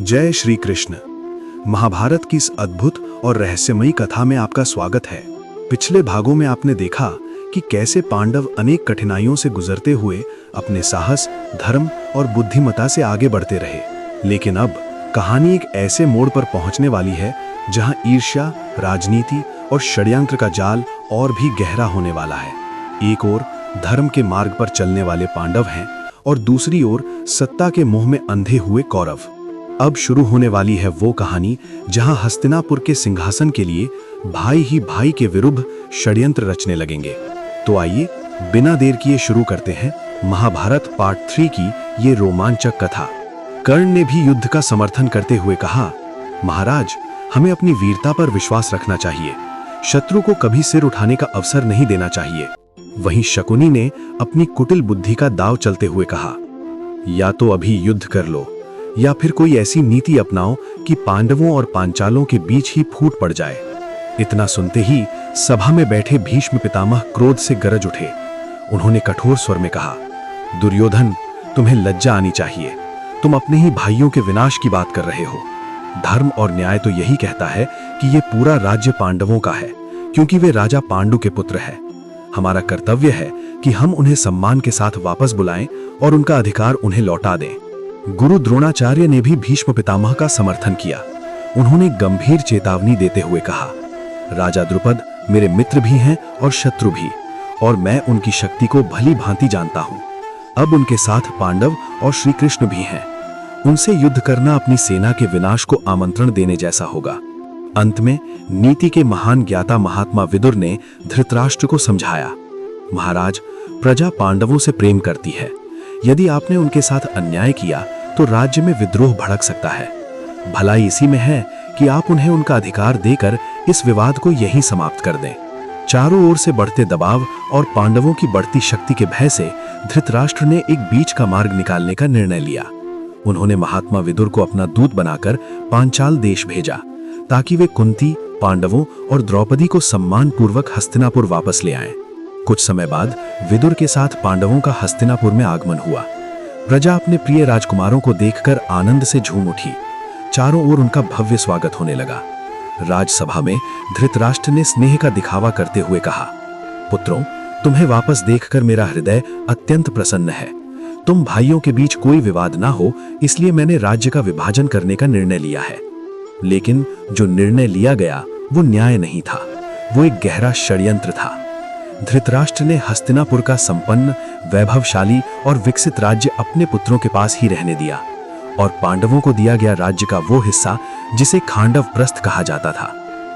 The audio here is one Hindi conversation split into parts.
जय श्री कृष्ण। महाभारत की इस अद्भुत और रहस्यमयी कथा में आपका स्वागत है। पिछले भागों में आपने देखा कि कैसे पांडव अनेक कठिनाइयों से गुजरते हुए अपने साहस, धर्म और बुद्धिमत्ता से आगे बढ़ते रहे। लेकिन अब कहानी एक ऐसे मोड़ पर पहुंचने वाली है जहां ईर्ष्या, राजनीति और षड्यंत्र का जाल और भी गहरा होने वाला है। एक ओर धर्म के मार्ग पर चलने वाले पांडव हैं और दूसरी ओर सत्ता के मोह में अंधे हुए कौरव। अब शुरू होने वाली है वो कहानी जहां हस्तिनापुर के सिंहासन के लिए भाई ही भाई के विरुद्ध षड्यंत्र रचने लगेंगे। तो आइए बिना देर किए शुरू करते हैं महाभारत पार्ट 3 की ये रोमांचक कथा। कर्ण ने भी युद्ध का समर्थन करते हुए कहा, महाराज, हमें अपनी वीरता पर विश्वास रखना चाहिए। शत्रु को कभी सिर उठाने का अवसर नहीं देना चाहिए। वहीं शकुनी ने अपनी कुटिल बुद्धि का दांव चलते हुए कहा, या तो अभी युद्ध कर लो या फिर कोई ऐसी नीति अपनाओ कि पांडवों और पांचालों के बीच ही फूट पड़ जाए। इतना सुनते ही सभा में बैठे भीष्म पितामह क्रोध से गरज उठे। उन्होंने कठोर स्वर में कहा, दुर्योधन, तुम्हें लज्जा आनी चाहिए। तुम अपने ही भाइयों के विनाश की बात कर रहे हो। धर्म और न्याय तो यही कहता है कि ये पूरा राज्य पांडवों का है, क्योंकि वे राजा पांडु के पुत्र हैं। हमारा कर्तव्य है कि हम उन्हें सम्मान के साथ वापस बुलाएं और उनका अधिकार उन्हें लौटा दें। गुरु द्रोणाचार्य ने भी भीष्म पितामह का समर्थन किया। उन्होंने गंभीर चेतावनी देते हुए कहा, राजा द्रुपद मेरे मित्र भी हैं और शत्रु भी, और मैं उनकी शक्ति को भली भांति जानता हूं। अब उनके साथ पांडव और श्री कृष्ण भी हैं। उनसे युद्ध करना अपनी सेना के विनाश को आमंत्रण देने जैसा होगा। अंत में नीति के महान ज्ञाता महात्मा विदुर ने धृतराष्ट्र को समझाया, महाराज, प्रजा पांडवों से प्रेम करती है। यदि आपने उनके साथ अन्याय किया तो राज्य में विद्रोह भड़क सकता है। भलाई इसी में है कि आप उन्हें उनका अधिकार देकर इस विवाद को यहीं समाप्त कर दें। चारों ओर से बढ़ते दबाव और पांडवों की बढ़ती शक्ति के भय से धृतराष्ट्र ने एक बीच का मार्ग निकालने का निर्णय लिया। उन्होंने महात्मा विदुर को अपना दूत बनाकर पांचाल देश भेजा ताकि वे कुंती, पांडवों और द्रौपदी को सम्मान पूर्वक हस्तिनापुर वापस ले आएं। कुछ समय बाद विदुर के साथ पांडवों का हस्तिनापुर में आगमन हुआ। प्रजा अपने प्रिय राजकुमारों को देखकर आनंद से झूम उठी। चारों ओर उनका भव्य स्वागत होने लगा। राजसभा में धृतराष्ट्र ने स्नेह का दिखावा करते हुए कहा, पुत्रों, तुम्हें वापस देखकर मेरा हृदय अत्यंत प्रसन्न है। तुम भाइयों के बीच कोई विवाद ना हो, इसलिए मैंने राज्य का विभाजन करने का निर्णय लिया है। लेकिन जो निर्णय लिया गया वो न्याय नहीं था, वो एक गहरा षड्यंत्र था। धृतराष्ट्र ने हस्तिनापुर का संपन्न, वैभवशाली और विकसित राज्य अपने पुत्रों के पास ही रहने दिया और पांडवों को दिया गया राज्य का वो हिस्सा जिसे खांडव प्रस्थ कहा जाता था।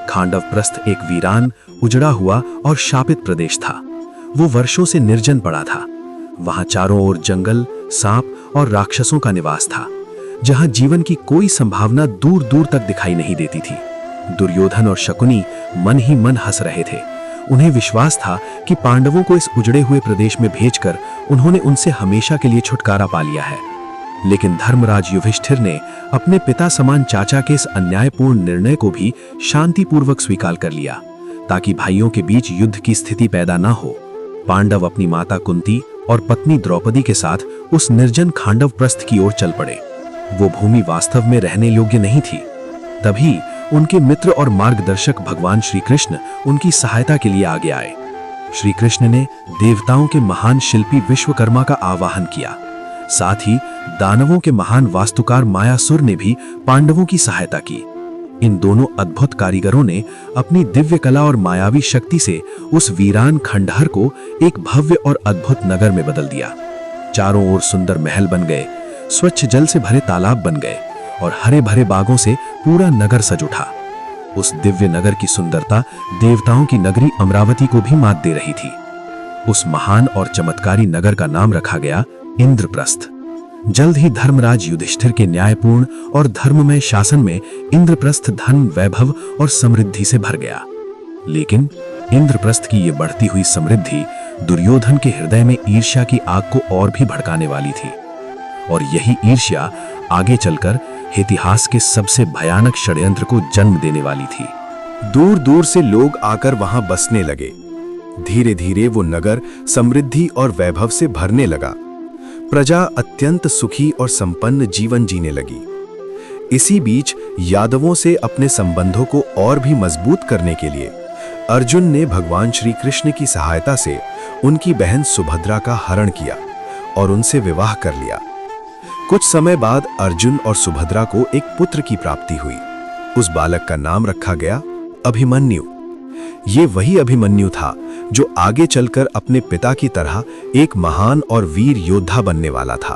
खांडव प्रस्थ एक वीरान, उजड़ा हुआ और शापित प्रदेश था। वो वर्षों से निर्जन पड़ा था। वहां चारों ओर जंगल, सांप और राक्षसों का निवास था, जहां जीवन की कोई संभावना दूर दूर तक दिखाई नहीं देती थी। दुर्योधन और शकुनी मन ही मन हंस रहे थे। उन्हें विश्वास था कि पांडवों को इस उजड़े हुए प्रदेश में भेजकर उन्होंने उनसे हमेशा के लिए छुटकारा पा लिया है। लेकिन धर्मराज युधिष्ठिर ने अपने पिता समान चाचा के इस अन्यायपूर्ण निर्णय को भी शांतिपूर्वक स्वीकार कर लिया, ताकि भाइयों के बीच युद्ध की स्थिति पैदा न हो। पांडव अपनी माता कुंती और पत्नी द्रौपदी के साथ उस निर्जन खांडव प्रस्थ की ओर चल पड़े। वो भूमि वास्तव में रहने योग्य नहीं थी। तभी उनके मित्र और मार्गदर्शक भगवान श्री कृष्ण उनकी सहायता के लिए आगे आए। श्री कृष्ण ने देवताओं के महान शिल्पी विश्वकर्मा का आवाहन किया। साथ ही दानवों के महान वास्तुकार मायासुर ने भी पांडवों की सहायता की। इन दोनों अद्भुत कारीगरों ने अपनी दिव्य कला और मायावी शक्ति से उस वीरान खंडहर को एक भव्य और अद्भुत नगर में बदल दिया। चारों ओर सुंदर महल बन गए, स्वच्छ जल से भरे तालाब बन गए और हरे भरे बागों से पूरा नगर सज उठा। उस दिव्य नगर की सुंदरता देवताओं की नगरी अमरावती को भी मात दे रही थी। उस महान और चमत्कारी नगर का नाम रखा गया इंद्रप्रस्थ। जल्द ही धर्मराज युधिष्ठिर के न्यायपूर्ण और धर्ममय शासन में इंद्रप्रस्थ धन, वैभव और समृद्धि से भर गया। लेकिन इंद्रप्रस्थ की ये बढ़ती हुई समृद्धि दुर्योधन के हृदय में ईर्ष्या की आग को और भी भड़काने वाली थी, और यही ईर्ष्या आगे चलकर इतिहास के सबसे भयानक षड्यंत्र को जन्म देने वाली थी। दूर दूर से लोग आकर वहां बसने लगे। धीरे धीरे वो नगर समृद्धि और वैभव से भरने लगा। प्रजा अत्यंत सुखी और संपन्न जीवन जीने लगी। इसी बीच यादवों से अपने संबंधों को और भी मजबूत करने के लिए अर्जुन ने भगवान श्री कृष्ण की सहायता से उनकी बहन सुभद्रा का हरण किया और उनसे विवाह कर लिया। कुछ समय बाद अर्जुन और सुभद्रा को एक पुत्र की प्राप्ति हुई। उस बालक का नाम रखा गया अभिमन्यु। ये वही अभिमन्यु था जो आगे चलकर अपने पिता की तरह एक महान और वीर योद्धा बनने वाला था।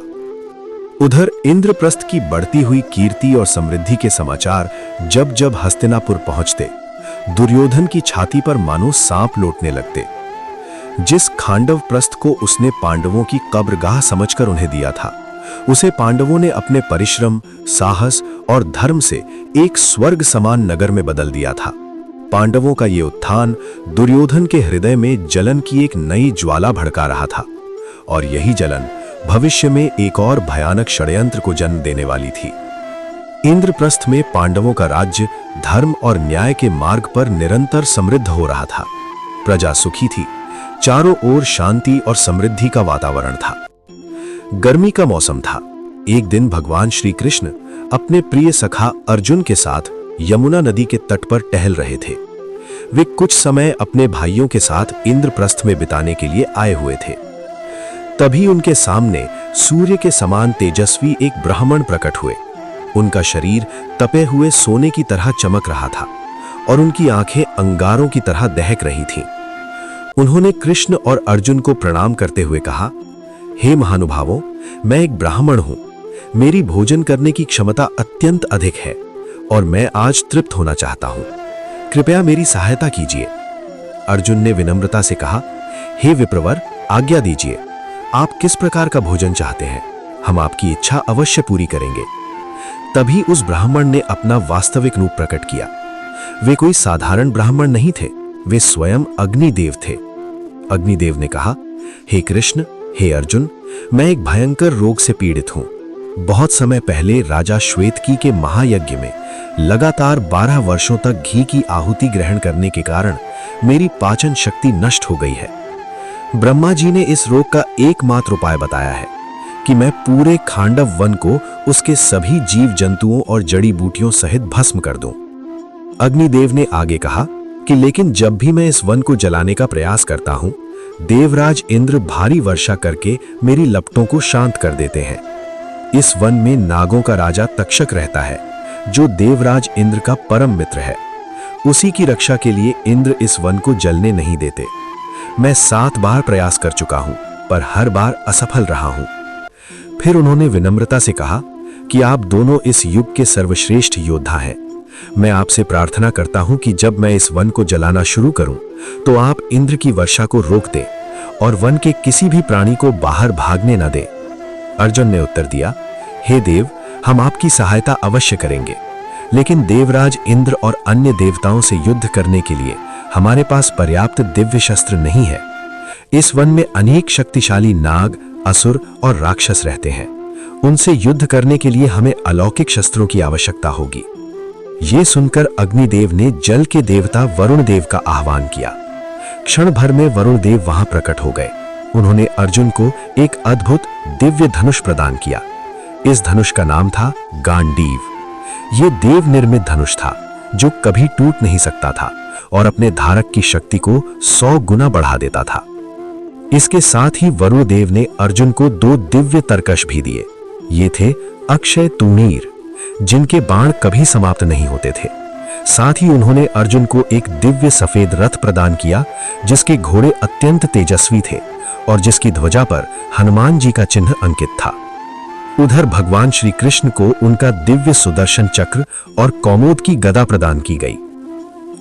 उधर इंद्रप्रस्थ की बढ़ती हुई कीर्ति और समृद्धि के समाचार जब जब हस्तिनापुर पहुंचते, दुर्योधन की छाती पर मानो सांप लौटने लगते। जिस खांडव प्रस्थ को उसने पांडवों की कब्रगाह समझकर उन्हें दिया था, उसे पांडवों ने अपने परिश्रम, साहस और धर्म से एक स्वर्ग समान नगर में बदल दिया था। पांडवों का ये उत्थान दुर्योधन के हृदय में जलन की एक नई ज्वाला भड़का रहा था, और यही जलन भविष्य में एक और भयानक षड्यंत्र को जन्म देने वाली थी। इंद्रप्रस्थ में पांडवों का राज्य धर्म और न्याय के मार्ग पर निरंतर समृद्ध हो रहा था। प्रजा सुखी थी, चारों ओर शांति और समृद्धि का वातावरण था। गर्मी का मौसम था। एक दिन भगवान श्री कृष्ण अपने प्रिय सखा अर्जुन के साथ यमुना नदी के तट पर टहल रहे थे। वे कुछ समय अपने भाइयों के साथ इंद्रप्रस्थ में बिताने के लिए आए हुए थे। तभी उनके सामने सूर्य के समान तेजस्वी एक ब्राह्मण प्रकट हुए। उनका शरीर तपे हुए सोने की तरह चमक रहा था और उनकी आंखें अंगारों की तरह दहक रही थीं। उन्होंने कृष्ण और अर्जुन को प्रणाम करते हुए कहा, हे महानुभावों, मैं एक ब्राह्मण हूं। मेरी भोजन करने की क्षमता अत्यंत अधिक है और मैं आज तृप्त होना चाहता हूं। कृपया मेरी सहायता कीजिए। अर्जुन ने विनम्रता से कहा, हे विप्रवर, आज्ञा दीजिए। आप किस प्रकार का भोजन चाहते हैं? हम आपकी इच्छा अवश्य पूरी करेंगे। तभी उस ब्राह्मण ने अपना वास्तविक रूप प्रकट किया। वे कोई साधारण ब्राह्मण नहीं थे, वे स्वयं अग्निदेव थे। अग्निदेव ने कहा, हे कृष्ण, हे अर्जुन, मैं एक भयंकर रोग से पीड़ित हूं। बहुत समय पहले राजा श्वेतकी के महायज्ञ में लगातार 12 वर्षों तक घी की आहुति ग्रहण करने के कारण मेरी पाचन शक्ति नष्ट हो गई है। ब्रह्मा जी ने इस रोग का एकमात्र उपाय बताया है कि मैं पूरे खांडव वन को उसके सभी जीव जंतुओं और जड़ी बूटियों सहित भस्म कर दूं। अग्निदेव ने आगे कहा कि लेकिन जब भी मैं इस वन को जलाने का प्रयास करता हूं, देवराज इंद्र भारी वर्षा करके मेरी लपटों को शांत कर देते हैं। इस वन में नागों का राजा तक्षक रहता है, जो देवराज इंद्र का परम मित्र है। उसी की रक्षा के लिए इंद्र इस वन को जलने नहीं देते। मैं 7 बार प्रयास कर चुका हूं, पर हर बार असफल रहा हूं। फिर उन्होंने विनम्रता से कहा कि आप दोनों इस युग के सर्वश्रेष्ठ योद्धा हैं। मैं आपसे प्रार्थना करता हूं कि जब मैं इस वन को जलाना शुरू करूं, तो आप इंद्र की वर्षा को रोक दें और वन के किसी भी प्राणी को बाहर भागने न दें। अर्जुन ने उत्तर दिया, हे देव, हम आपकी सहायता अवश्य करेंगे, लेकिन देवराज इंद्र और अन्य देवताओं से युद्ध करने के लिए हमारे पास पर्याप्त दिव्य शस्त्र नहीं है। इस वन में अनेक शक्तिशाली नाग, असुर और राक्षस रहते हैं। उनसे युद्ध करने के लिए हमें अलौकिक शस्त्रों की आवश्यकता होगी। ये सुनकर अग्निदेव ने जल के देवता वरुण देव का आह्वान किया। क्षण भर में वरुण देव वहां प्रकट हो गए। उन्होंने अर्जुन को एक अद्भुत दिव्य धनुष प्रदान किया। इस धनुष का नाम था गांडीव। ये देव निर्मित धनुष था जो कभी टूट नहीं सकता था और अपने धारक की शक्ति को 100 गुना बढ़ा देता था। इसके साथ ही वरुण देव ने अर्जुन को 2 दिव्य तरकश भी दिए। ये थे अक्षय तूणीर, जिनके बाण कभी समाप्त नहीं होते थे। साथ ही उन्होंने अर्जुन को एक दिव्य सफेद रथ प्रदान किया, जिसके घोड़े अत्यंत तेजस्वी थे और जिसकी ध्वजा पर हनुमान जी का चिन्ह अंकित था। उधर भगवान श्री कृष्ण को उनका दिव्य सुदर्शन चक्र और कौमोद की गदा प्रदान की गई।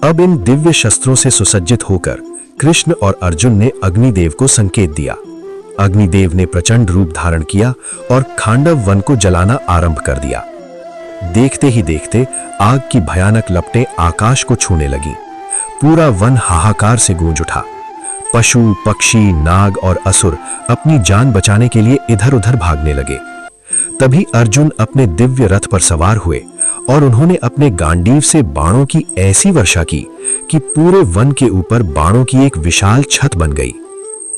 अब इन दिव्य शस्त्रों से सुसज्जित होकर कृष्ण और अर्जुन ने अग्निदेव को संकेत दिया। अग्निदेव ने प्रचंड रूप धारण किया और खांडव वन को जलाना आरंभ कर दिया। देखते ही देखते आग की भयानक लपटें आकाश को छूने लगीं। पूरा वन हाहाकार से गूंज उठा। पशु, पक्षी, नाग और असुर अपनी जान बचाने के लिए इधर-उधर भागने लगे। तभी अर्जुन अपने दिव्य रथ पर सवार हुए और उन्होंने अपने गांडीव से बाणों की ऐसी वर्षा की कि पूरे वन के ऊपर बाणों की एक विशाल छत बन गई।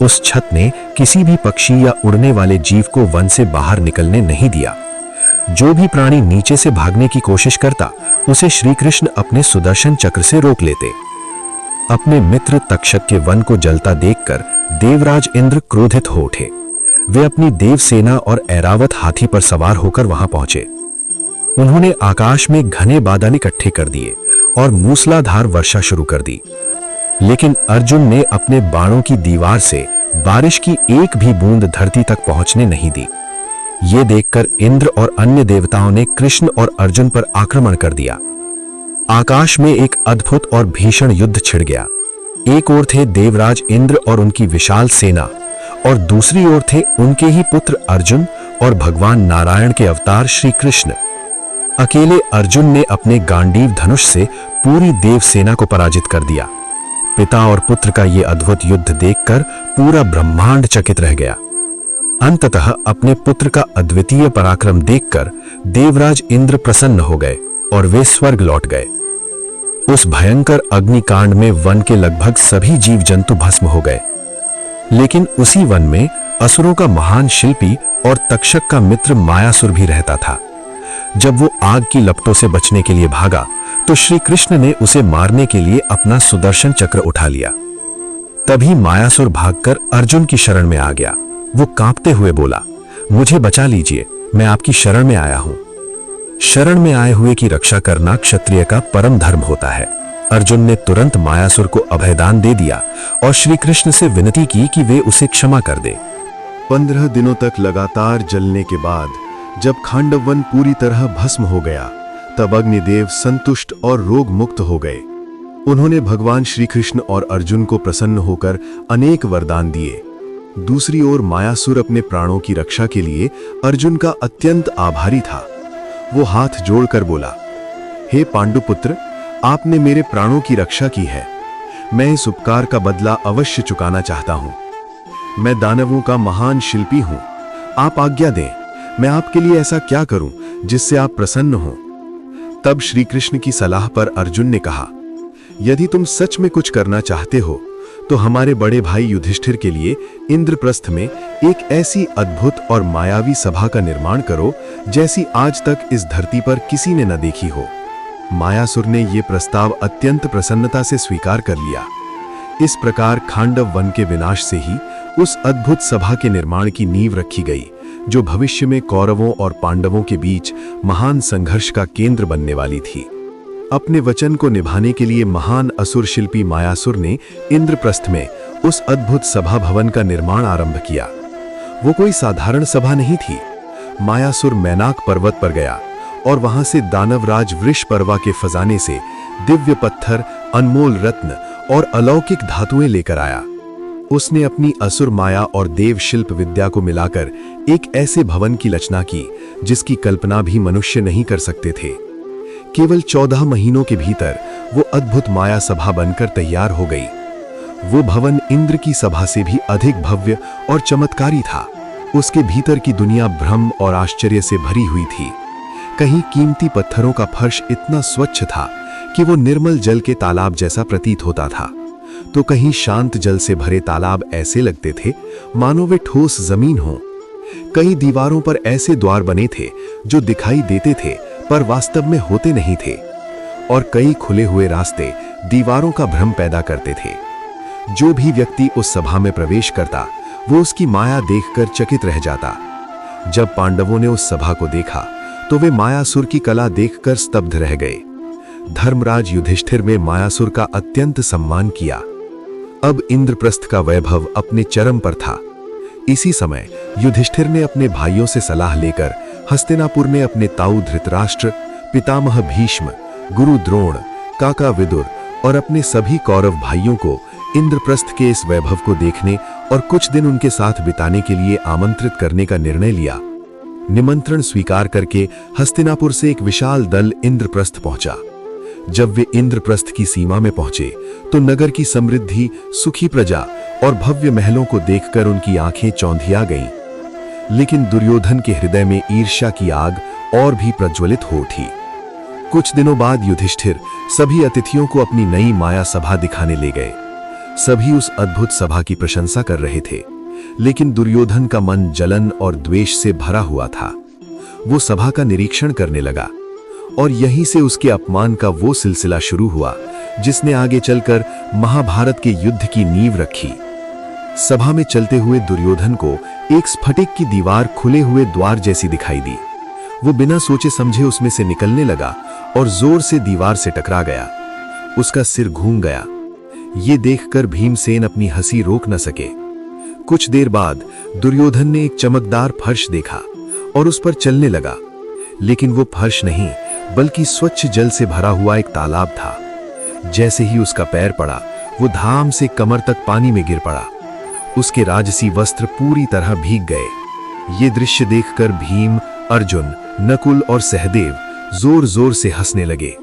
उस छत ने किसी भी पक्षी या उड़ने वाले जीव को वन से बाहर निकलने नहीं दिया। जो भी प्राणी नीचे से भागने की कोशिश करता, उसे श्री कृष्ण अपने सुदर्शन चक्र से रोक लेते। अपने मित्र तक्षक के वन को जलता देखकर देवराज इंद्र क्रोधित हो उठे। वे अपनी देव सेना और ऐरावत हाथी पर सवार होकर वहां पहुंचे। उन्होंने आकाश में घने बादल इकट्ठे कर दिए और मूसलाधार वर्षा शुरू कर दी। लेकिन अर्जुन ने अपने बाणों की दीवार से बारिश की एक भी बूंद धरती तक पहुंचने नहीं दी। ये देखकर इंद्र और अन्य देवताओं ने कृष्ण और अर्जुन पर आक्रमण कर दिया। आकाश में एक अद्भुत और भीषण युद्ध छिड़ गया। एक ओर थे देवराज इंद्र और उनकी विशाल सेना, और दूसरी ओर थे उनके ही पुत्र अर्जुन और भगवान नारायण के अवतार श्री कृष्ण। अकेले अर्जुन ने अपने गांडीव धनुष से पूरी देव सेना को पराजित कर दिया। पिता और पुत्र का यह अद्भुत युद्ध देखकर पूरा ब्रह्मांड चकित रह गया। अंततः अपने पुत्र का अद्वितीय पराक्रम देखकर देवराज इंद्र प्रसन्न हो गए और वे स्वर्ग लौट गए। उस भयंकर अग्निकांड में वन के लगभग सभी जीव जंतु भस्म हो गए। लेकिन उसी वन में असुरों का महान शिल्पी और तक्षक का मित्र मायासुर भी रहता था। जब वो आग की लपटों से बचने के लिए भागा, तो श्री कृष्ण ने उसे मारने के लिए अपना सुदर्शन चक्र उठा लिया। तभी मायासुर भागकर अर्जुन की शरण में आ गया। वो कांपते हुए बोला, मुझे बचा लीजिए, मैं आपकी शरण में आया हूं। शरण में आए हुए की रक्षा करना क्षत्रिय का परम धर्म होता है। अर्जुन ने तुरंत मायासुर को अभयदान दे दिया और श्री कृष्ण से विनती की कि वे उसे क्षमा कर दे। 15 दिनों तक लगातार जलने के बाद जब खांडव वन पूरी तरह भस्म हो गया, तब अग्निदेव संतुष्ट और रोग मुक्त हो गए। उन्होंने भगवान श्री कृष्ण और अर्जुन को प्रसन्न होकर अनेक वरदान दिए। दूसरी ओर मायासुर अपने प्राणों की रक्षा के लिए अर्जुन का अत्यंत आभारी था। वो हाथ जोड़कर बोला, हे पांडुपुत्र, आपने मेरे प्राणों की रक्षा की है। मैं इस उपकार का बदला अवश्य चुकाना चाहता हूं। मैं दानवों का महान शिल्पी हूं। आप आज्ञा दें, मैं आपके लिए ऐसा क्या करूं जिससे आप प्रसन्न हो। तब श्री कृष्ण की सलाह पर अर्जुन ने कहा, यदि तुम सच में कुछ करना चाहते हो तो हमारे बड़े भाई युधिष्ठिर के लिए इंद्रप्रस्थ में एक ऐसी अद्भुत और मायावी सभा का निर्माण करो जैसी आज तक इस धरती पर किसी ने न देखी हो। मायासुर ने यह प्रस्ताव अत्यंत प्रसन्नता से स्वीकार कर लिया। इस प्रकार खांडव वन के विनाश से ही उस अद्भुत सभा के निर्माण की नींव रखी गई, जो भविष्य में कौरवों और पांडवों के बीच महान संघर्ष का केंद्र बनने वाली थी। अपने वचन को निभाने के लिए महान असुर शिल्पी मायासुर ने इंद्रप्रस्थ में उस अद्भुत सभा भवन का निर्माण आरंभ किया। वो कोई साधारण सभा नहीं थी। मायासुर मैनाक पर्वत पर गया और वहां से दानवराज वृषपर्वा के खजाने से दिव्य पत्थर, अनमोल रत्न और अलौकिक धातुएं लेकर आया। उसने अपनी असुर माया और देव शिल्प विद्या को मिलाकर एक ऐसे भवन की रचना की जिसकी कल्पना भी मनुष्य नहीं कर सकते थे। केवल 14 महीनों के भीतर वो अद्भुत माया सभा बनकर तैयार हो गई। वो भवन इंद्र की सभा से भी अधिक भव्य और चमत्कारी था। उसके भीतर की दुनिया भ्रम और आश्चर्य से भरी हुई थी। कहीं कीमती पत्थरों का फर्श इतना स्वच्छ था कि वो निर्मल जल के तालाब जैसा प्रतीत होता था, तो कहीं शांत जल से भरे तालाब ऐसे लगते थे मानो वे ठोस जमीन हो। कई दीवारों पर ऐसे द्वार बने थे जो दिखाई देते थे पर वास्तव में होते नहीं थे, और कई खुले हुए रास्ते दीवारों का भ्रम पैदा करते थे। जो भी व्यक्ति उस सभा में प्रवेश करता, वो उसकी माया देखकर चकित रह जाता। जब पांडवों ने उस सभा को देखा तो वे मायासुर की कला देखकर स्तब्ध रह गए। धर्मराज युधिष्ठिर ने मायासुर का अत्यंत सम्मान किया। अब इंद्रप्रस्थ का वैभव अपने चरम पर था। इसी समय युधिष्ठिर ने अपने भाइयों से सलाह लेकर हस्तिनापुर में अपने ताऊ धृतराष्ट्र, पितामह भीष्म, गुरु द्रोण, काका विदुर और अपने सभी कौरव भाइयों को इंद्रप्रस्थ के इस वैभव को देखने और कुछ दिन उनके साथ बिताने के लिए आमंत्रित करने का निर्णय लिया। निमंत्रण स्वीकार करके हस्तिनापुर से एक विशाल दल इंद्रप्रस्थ पहुंचा। जब वे इंद्रप्रस्थ की सीमा में पहुंचे तो नगर की समृद्धि, सुखी प्रजा और भव्य महलों को देखकर उनकी आंखें चौंधिया गईं। लेकिन दुर्योधन के हृदय में ईर्ष्या की आग और भी प्रज्वलित हो उठी। कुछ दिनों बाद युधिष्ठिर सभी अतिथियों को अपनी नई माया सभा दिखाने ले गए। सभी उस अद्भुत सभा की प्रशंसा कर रहे थे, लेकिन दुर्योधन का मन जलन और द्वेष से भरा हुआ था। वो सभा का निरीक्षण करने लगा और यहीं से उसके अपमान का वो सिलसिला शुरू हुआ जिसने आगे चलकर महाभारत के युद्ध की नींव रखी। सभा में चलते हुए दुर्योधन को एक स्फटिक की दीवार खुले हुए द्वार जैसी दिखाई दी। वो बिना सोचे समझे उसमें से निकलने लगा और जोर से दीवार से टकरा गया। उसका सिर घूम गया। ये देखकर भीमसेन अपनी हंसी रोक न सके। कुछ देर बाद दुर्योधन ने एक चमकदार फर्श देखा और उस पर चलने लगा, लेकिन वो फर्श नहीं बल्कि स्वच्छ जल से भरा हुआ एक तालाब था। जैसे ही उसका पैर पड़ा, वो धाम से कमर तक पानी में गिर पड़ा। उसके राजसी वस्त्र पूरी तरह भीग गए। ये दृश्य देखकर भीम, अर्जुन, नकुल और सहदेव जोर जोर से हंसने लगे।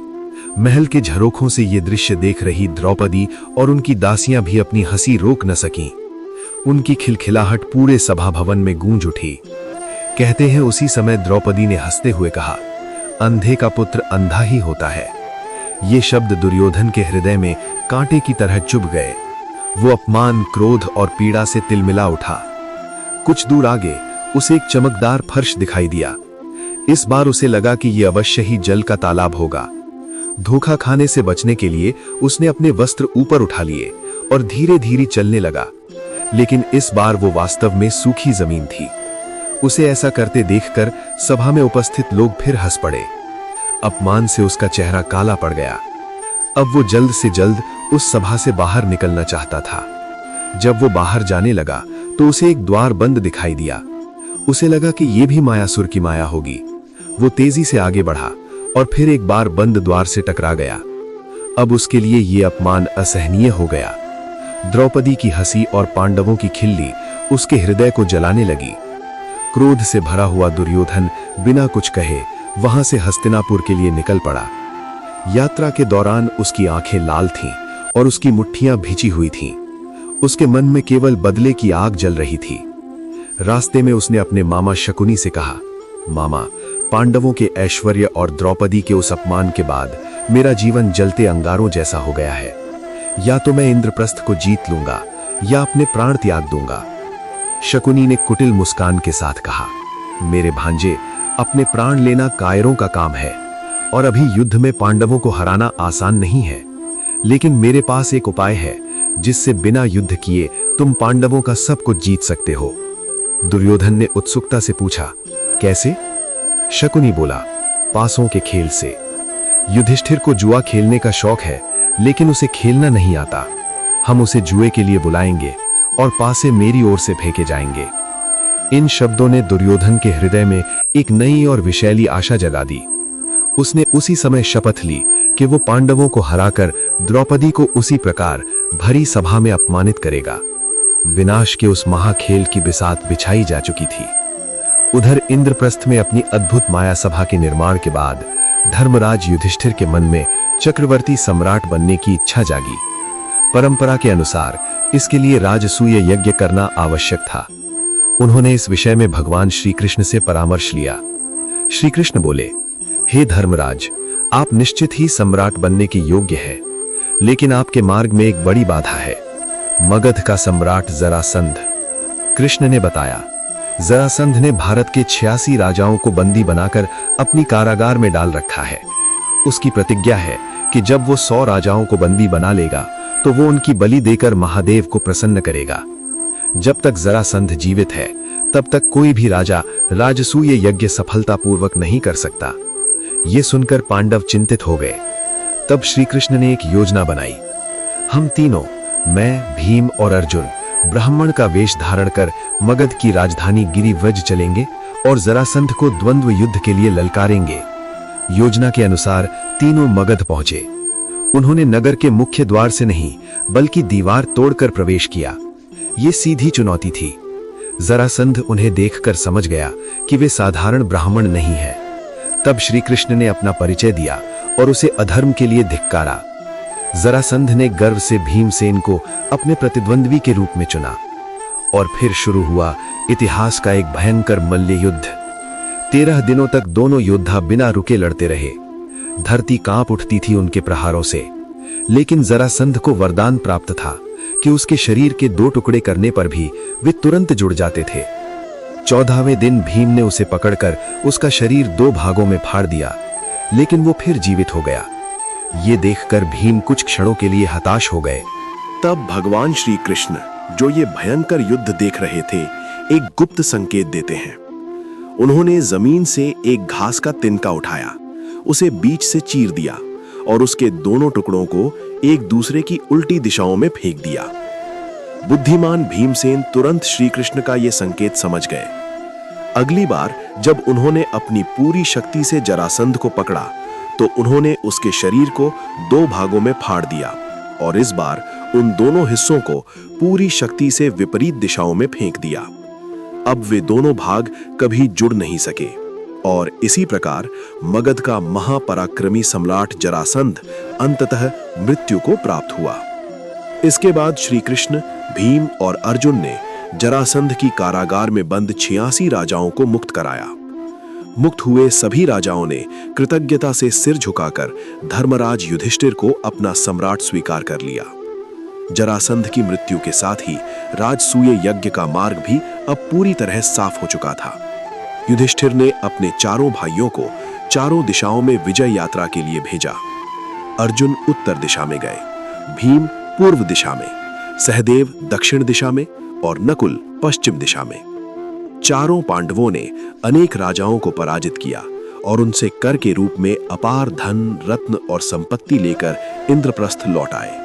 महल के झरोखों से ये दृश्य देख रही द्रौपदी और उनकी दासियां भी अपनी हंसी रोक न सकीं। उनकी खिलखिलाहट पूरे सभा भवन में गूंज उठी। कहते हैं उसी समय द्रौपदी ने हंसते हुए कहा, अंधे का पुत्र अंधा ही होता है। ये शब्द दुर्योधन के हृदय में कांटे की तरह चुभ गए। वो अपमान, क्रोध और पीड़ा से तिलमिला उठा। कुछ दूर आगे उसे एक चमकदार फर्श दिखाई दिया। इस बार उसे लगा कि यह अवश्य ही जल का तालाब होगा। धोखा खाने से बचने के लिए उसने अपने वस्त्र ऊपर उठा लिए और धीरे धीरे चलने लगा, लेकिन इस बार वो वास्तव में सूखी जमीन थी। उसे ऐसा करते देखकर सभा में उपस्थित लोग फिर हंस पड़े। अपमान से उसका चेहरा काला पड़ गया। अब वो जल्द से जल्द उस सभा से बाहर निकलना चाहता था। जब वो बाहर जाने लगा तो उसे एक द्वार बंद दिखाई दिया। उसे लगा कि ये भी मायासुर की माया होगी। वो तेजी से आगे बढ़ा और फिर एक बार बंद द्वार से टकरा गया। अब उसके लिए ये अपमान असहनीय हो गया। द्रौपदी की हंसी और पांडवों की खिल्ली उसके हृदय को जलाने लगी। क्रोध से भरा हुआ दुर्योधन बिना कुछ कहे वहां से हस्तिनापुर के लिए निकल पड़ा। यात्रा के दौरान उसकी आंखें लाल थीं और उसकी मुट्ठियां भिजी हुई थीं। उसके मन में केवल बदले की आग जल रही थी। रास्ते में उसने अपने मामा शकुनी से कहा, मामा, पांडवों के ऐश्वर्य और द्रौपदी के उस अपमान के बाद मेरा जीवन जलते अंगारों जैसा हो गया है। या तो मैं इंद्रप्रस्थ को जीत लूंगा या अपने प्राण त्याग दूंगा। शकुनी ने कुटिल मुस्कान के साथ कहा, मेरे भांजे, अपने प्राण लेना कायरों का काम है और अभी युद्ध में पांडवों को हराना आसान नहीं है, लेकिन मेरे पास एक उपाय है जिससे बिना युद्ध किए तुम पांडवों का सब कुछ जीत सकते हो। दुर्योधन ने उत्सुकता से पूछा, कैसे? शकुनी बोला, पासों के खेल से। युधिष्ठिर को जुआ खेलने का शौक है, लेकिन उसे खेलना नहीं आता। हम उसे जुए के लिए बुलाएंगे और पासे मेरी ओर से फेंके जाएंगे। इन शब्दों ने दुर्योधन के हृदय में एक नई और विशैली आशा जगा दी। उसने उसी समय शपथ ली कि वो पांडवों को हराकर द्रौपदी को उसी प्रकार भरी सभा में अपमानित करेगा। विनाश के उस महाखेल की बिसात बिछाई जा चुकी थी। उधर इंद्रप्रस्थ में अपनी अद्भुत माया सभा के निर्माण के बाद धर्मराज युधिष्ठिर के मन में चक्रवर्ती सम्राट बनने की इच्छा जागी। परंपरा के अनुसार इसके लिए राजसूय यज्ञ करना आवश्यक था। उन्होंने इस विषय में भगवान श्री कृष्ण से परामर्श लिया। श्री कृष्ण बोले, हे धर्मराज, आप निश्चित ही सम्राट बनने के योग्य हैं, लेकिन आपके मार्ग में एक बड़ी बाधा है, मगध का सम्राट जरासंध। कृष्ण ने बताया, जरासंध ने भारत के 86 राजाओं को बंदी बनाकर अपनी कारागार में डाल रखा है। उसकी प्रतिज्ञा है कि जब वो 100 राजाओं को बंदी बना लेगा तो वो उनकी बलि देकर महादेव को प्रसन्न करेगा। जब तक जरासंध जीवित है तब तक कोई भी राजा राजसूय यज्ञ सफलतापूर्वक नहीं कर सकता। ये सुनकर पांडव चिंतित हो गए। तब श्री कृष्ण ने एक योजना बनाई। हम तीनों, मैं, भीम और अर्जुन, ब्राह्मण का वेश धारण कर मगध की राजधानी गिरिव्रज चलेंगे और जरासंध को द्वंद्व युद्ध के लिए ललकारेंगे। योजना के अनुसार तीनों मगध पहुंचे। उन्होंने नगर के मुख्य द्वार से नहीं बल्कि दीवार तोड़कर प्रवेश किया। ये सीधी चुनौती थी। जरासंध उन्हें देखकर समझ गया कि वे साधारण ब्राह्मण नहीं है। तब श्री कृष्ण ने अपना परिचय दिया और उसे अधर्म के लिए धिक्कारा। जरासंध ने गर्व से भीमसेन को अपने प्रतिद्वंद्वी के रूप में चुना और फिर शुरू हुआ इतिहास का एक भयंकर मल्ल युद्ध। 13 दिनों तक दोनों योद्धा बिना रुके लड़ते रहे। धरती कांप उठती थी उनके प्रहारों से, लेकिन जरासंध को वरदान प्राप्त था कि उसके शरीर के 2 टुकड़े करने पर भी वे तुरंत जुड़ जाते थे। 14वें दिन भीम ने उसे पकड़कर उसका शरीर 2 भागों में फाड़ दिया, लेकिन वो फिर जीवित हो गया। ये देखकर भीम कुछ क्षणों के लिए हताश हो गए। तब भगवान श्री कृष्ण, जो ये भयंकर युद्ध देख रहे थे, एक गुप्त संकेत देते हैं। उन्होंने जमीन से एक घास का तिनका उठाया, उसे बीच से चीर दिया और उसके दोनों टुकड़ों को एक दूसरे की उल्टी दिशाओं में फेंक दिया। बुद्धिमान भीमसेन तुरंत श्री कृष्ण का यह संकेत समझ गए। अगली बार जब उन्होंने अपनी पूरी शक्ति से जरासंध को पकड़ा तो उन्होंने उसके शरीर को 2 भागों में फाड़ दिया और इस बार उन दोनों हिस्सों को पूरी शक्ति से विपरीत दिशाओं में फेंक दिया। अब वे दोनों भाग कभी जुड़ नहीं सके और इसी प्रकार मगध का महापराक्रमी सम्राट जरासंध अंततः मृत्यु को प्राप्त हुआ। इसके बाद श्री कृष्ण, भीम और अर्जुन ने जरासंध की कारागार में बंद 86 राजाओं को मुक्त कराया। मुक्त हुए सभी राजाओं ने कृतज्ञता से सिर झुकाकर धर्मराज युधिष्ठिर को अपना सम्राट स्वीकार कर लिया। जरासंध की मृत्यु के साथ ही राजसूय यज्ञ का मार्ग भी अब पूरी तरह साफ हो चुका था। युधिष्ठिर ने अपने चारों भाइयों को चारों दिशाओं में विजय यात्रा के लिए भेजा। अर्जुन उत्तर दिशा में गए, भीम पूर्व दिशा में, सहदेव दक्षिण दिशा में और नकुल पश्चिम दिशा में। चारों पांडवों ने अनेक राजाओं को पराजित किया और उनसे कर के रूप में अपार धन, रत्न और संपत्ति लेकर इंद्रप्रस्थ लौट आए।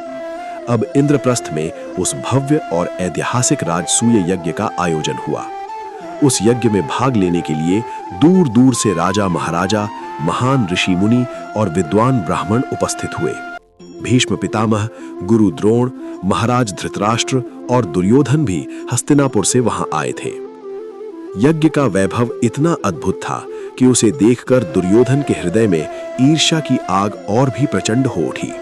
अब इंद्रप्रस्थ में उस भव्य और ऐतिहासिक राजसूय यज्ञ का आयोजन हुआ। उस यज्ञ में भाग लेने के लिए दूर दूर से राजा महाराजा, महान ऋषि मुनि और विद्वान ब्राह्मण उपस्थित हुए। भीष्म पितामह, गुरु द्रोण, महाराज धृतराष्ट्र और दुर्योधन भी हस्तिनापुर से वहां आए थे। यज्ञ का वैभव इतना अद्भुत था कि उसे देखकर दुर्योधन के हृदय में ईर्ष्या की आग और भी प्रचंड हो उठी।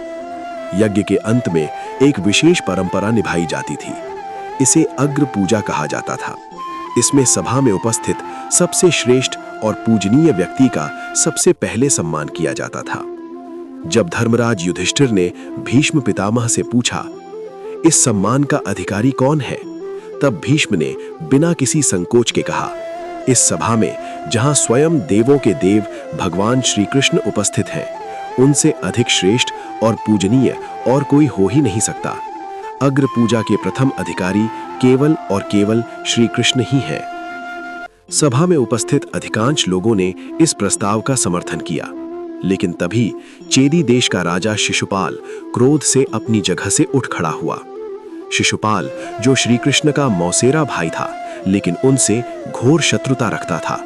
यज्ञ के अंत में एक विशेष परंपरा निभाई जाती थी। इसे अग्र पूजा कहा जाता था। इसमें सभा में उपस्थित सबसे श्रेष्ठ और पूजनीय व्यक्ति का सबसे पहले सम्मान किया जाता था। जब धर्मराज युधिष्ठिर ने भीष्म पितामह से पूछा, इस सम्मान का अधिकारी कौन है, तब भीष्म ने बिना किसी संकोच के कहा, इस सभा में जहां स्वयं देवों के देव भगवान श्री कृष्ण उपस्थित हैं, उनसे अधिक श्रेष्ठ और पूजनीय और कोई हो ही नहीं सकता। अग्र पूजा के प्रथम अधिकारी केवल और केवल श्री कृष्ण ही हैं। सभा में उपस्थित अधिकांश लोगों ने इस प्रस्ताव का समर्थन किया, लेकिन तभी चेदी देश का राजा शिशुपाल क्रोध से अपनी जगह से उठ खड़ा हुआ। शिशुपाल, जो श्री कृष्ण का मौसेरा भाई था, लेकिन उनसे घोर शत्रुता रखता था,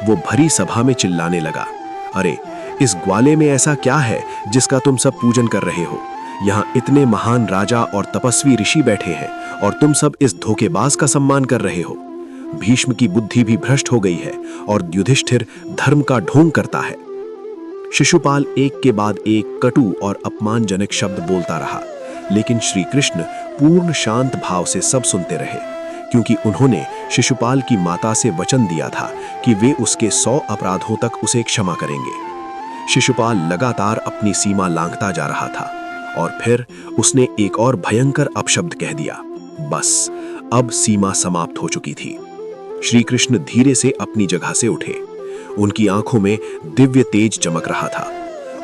वो भरी सभा में चिल्लाने लगा, अरे इस ग्वाले में ऐसा क्या है जिसका तुम सब पूजन कर रहे हो? यहाँ इतने महान राजा और तपस्वी ऋषि बैठे हैं और तुम सब इस धोखेबाज का सम्मान कर रहे हो। भीष्म की बुद्धि भी भ्रष्ट हो गई है और युधिष्ठिर धर्म का ढोंग करता है। शिशुपाल एक के बाद एक कटु और अपमानजनक शब्द बोलता रहा, लेकिन श्री कृष्ण पूर्ण शांत भाव से सब सुनते रहे, क्योंकि उन्होंने शिशुपाल की माता से वचन दिया था कि वे उसके 100 अपराधों तक उसे क्षमा करेंगे। शिशुपाल लगातार अपनी सीमा लांघता जा रहा था और फिर उसने एक और भयंकर अपशब्द कह दिया। बस अब सीमा समाप्त हो चुकी थी। श्री कृष्ण धीरे से अपनी जगह से उठे। उनकी आंखों में दिव्य तेज चमक रहा था।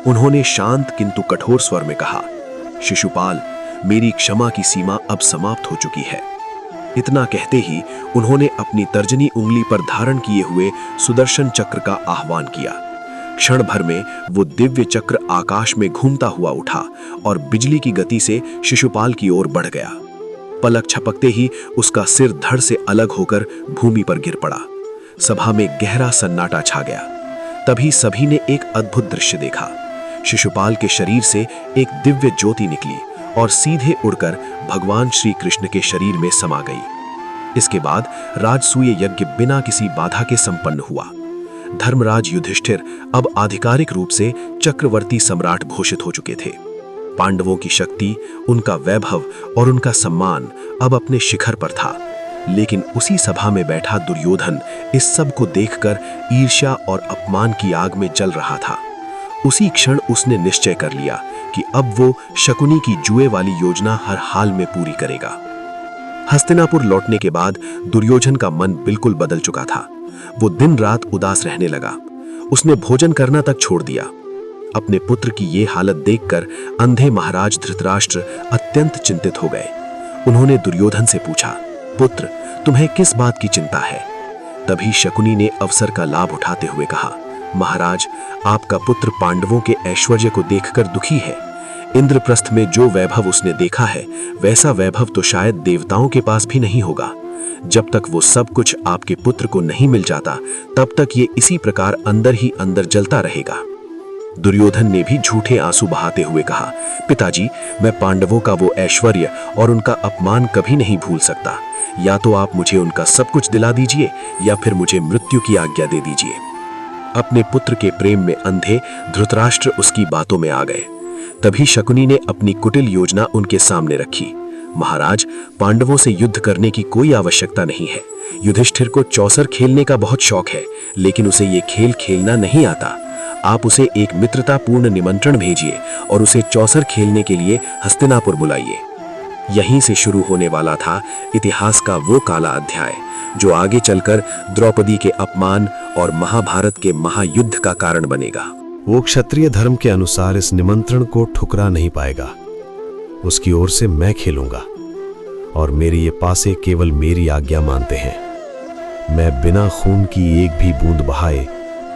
उन्होंने शांत किंतु कठोर स्वर में कहा, शिशुपाल, मेरी क्षमा की सीमा अब समाप्त हो चुकी है। इतना कहते ही उन्होंने अपनी तर्जनी उंगली पर धारण किए हुए सुदर्शन चक्र का आह्वान किया। क्षण भर में वो दिव्य चक्र आकाश में घूमता हुआ उठा और बिजली की गति से शिशुपाल की ओर बढ़ गया। पलक झपकते ही उसका सिर धड़ से अलग होकर भूमि पर गिर पड़ा। सभा में गहरा सन्नाटा छा गया। तभी सभी ने एक अद्भुत दृश्य देखा। शिशुपाल के शरीर से एक दिव्य ज्योति निकली और सीधे उड़कर भगवान श्री कृष्ण के शरीर में समा गई। इसके बाद राजसूय यज्ञ बिना किसी बाधा के संपन्न हुआ। धर्मराज युधिष्ठिर अब आधिकारिक रूप से चक्रवर्ती सम्राट घोषित हो चुके थे। पांडवों की शक्ति, उनका वैभव और उनका सम्मान अब अपने शिखर पर था। लेकिन उसी सभा में बैठा दुर्योधन इस सब को देखकर ईर्ष्या और अपमान की आग में जल रहा था। उसी क्षण उसने निश्चय कर लिया कि अब वो शकुनी की जुए वाली योजना हर हाल में पूरी करेगा। हस्तिनापुर लौटने के बाद दुर्योधन का मन बिल्कुल बदल चुका था। वो दिन रात उदास रहने लगा। उसने भोजन करना तक छोड़ दिया। अपने पुत्र की ये हालत देखकर अंधे महाराज धृतराष्ट्र अत्यंत चिंतित हो गए। उन्होंने दुर्योधन से पूछा, पुत्र, तुम्हें किस बात की चिंता है? तभी शकुनी ने अवसर का लाभ उठाते हुए कहा, महाराज, आपका पुत्र पांडवों के ऐश्वर्य को देखकर दुखी है। इंद्रप्रस्थ में जो वैभव उसने देखा है, वैसा वैभव तो शायद देवताओं के पास भी नहीं होगा। जब तक वो सब कुछ आपके पुत्र को नहीं मिल जाता, तब तक ये इसी प्रकार अंदर ही अंदर जलता रहेगा। दुर्योधन ने भी झूठे आंसू बहाते हुए कहा, पिताजी, मैं पांडवों का वो ऐश्वर्य और उनका अपमान कभी नहीं भूल सकता। या तो आप मुझे उनका सब कुछ दिला दीजिए या फिर मुझे मृत्यु की आज्ञा दे दीजिए। अपने पुत्र के प्रेम में अंधे धृतराष्ट्र उसकी बातों में आ गए। तभी शकुनी ने अपनी कुटिल योजना उनके सामने रखी। महाराज, पांडवों से युद्ध करने की कोई आवश्यकता नहीं है। युधिष्ठिर को चौसर खेलने का बहुत शौक है, लेकिन उसे ये खेल खेलना नहीं आता। आप उसे एक मित्रतापूर्ण निमंत्रण भेजिए और उसे चौसर खेलने के लिए हस्तिनापुर बुलाइए। यहीं से शुरू होने वाला था इतिहास का वो काला अध्याय, जो आगे चलकर द्रौपदी के अपमान और महाभारत के महायुद्ध का कारण बनेगा। वो क्षत्रिय धर्म के अनुसार इस निमंत्रण को ठुकरा नहीं पाएगा। उसकी ओर से मैं खेलूंगा और मेरे ये पासे केवल मेरी आज्ञा मानते हैं। मैं बिना खून की एक भी बूंद बहाए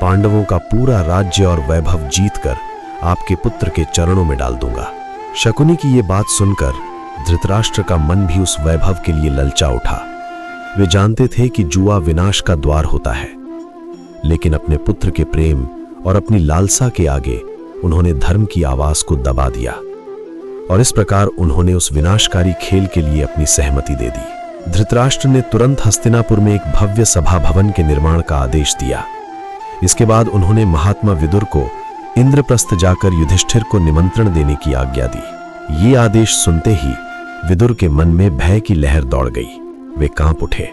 पांडवों का पूरा राज्य और वैभव जीतकर आपके पुत्र के चरणों में डाल दूंगा। शकुनी की ये बात सुनकर धृतराष्ट्र का मन भी उस वैभव के लिए ललचा उठा। वे जानते थे कि जुआ विनाश का द्वार होता है, लेकिन अपने पुत्र के प्रेम और अपनी लालसा के आगे उन्होंने धर्म की आवाज को दबा दिया और इस प्रकार उन्होंने उस विनाशकारी खेल के लिए अपनी सहमति दे दी। धृतराष्ट्र ने तुरंत हस्तिनापुर में एक भव्य सभा भवन के निर्माण का आदेश दिया। इसके बाद उन्होंने महात्मा विदुर को इंद्रप्रस्थ जाकर युधिष्ठिर को निमंत्रण देने की आज्ञा दी। ये आदेश सुनते ही विदुर के मन में भय की लहर दौड़ गई। वे कांप उठे।